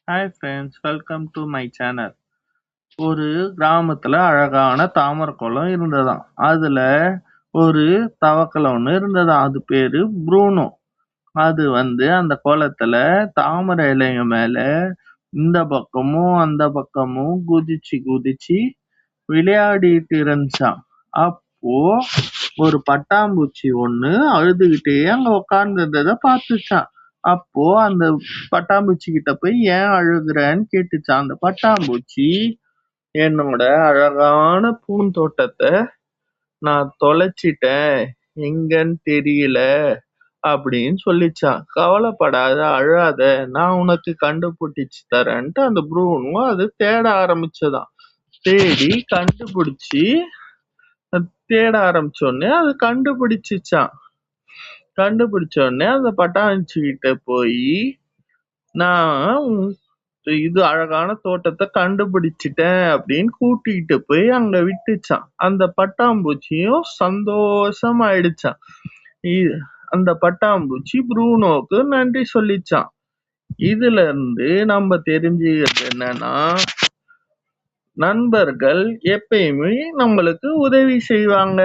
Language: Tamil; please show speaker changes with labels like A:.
A: Hi friends, welcome to my channel. ஒரு கிராமத்துல அழகான தாமரை குளம் இருந்ததாம். அதுல ஒரு தவக்கலை ஒண்ணு இருந்ததாம். அது பேரு ப்ரூனோ. அது அந்த குளத்துல தாமரை இலைங்க மேல இந்த பக்கமும் அந்த பக்கமும் குதிச்சு குதிச்சு விளையாடிட்டு இருந்துச்சாம். அப்போ ஒரு பட்டாம்பூச்சி ஒண்ணு அழுதுகிட்டே அங்க உட்கார்ந்து இருந்ததை பார்த்துச்சான். அப்போ அந்த பட்டாம்பூச்சி கிட்ட போய் ஏன் அழுகுறன்னு கேட்டுச்சான். அந்த பட்டாம்பூச்சி, என்னோட அழகான பூந்தோட்டத்தை நான் தொலைச்சிட்டேன், எங்கன்னு தெரியல அப்படின்னு சொல்லிச்சான். கவலைப்படாத, அழாத, நான் உனக்கு கண்டுபிடிச்சு தரேன்ட்டு அந்த ப்ரூனும் அது தேட ஆரம்பிச்சதாம். தேடி கண்டுபிடிச்சு தேட ஆரம்பிச்சோடனே அது கண்டுபிடிச்சிச்சான். கண்டுபிடிச்ச உடனே அந்த பட்டாம்பூச்சி கிட்ட போய், நான் இது அழகான தோட்டத்தை கண்டுபிடிச்சிட்டேன் அப்படின்னு கூட்டிகிட்டு போய் அங்க விட்டுச்சான். அந்த பட்டாம்பூச்சியும் சந்தோஷமாயிடுச்சான். அந்த பட்டாம்பூச்சி ப்ரூனோக்கு நன்றி சொல்லிச்சான். இதுல இருந்து நம்ம தெரிஞ்சுக்கிறது என்னன்னா, நண்பர்கள் எப்பயுமே நம்மளுக்கு உதவி செய்வாங்க.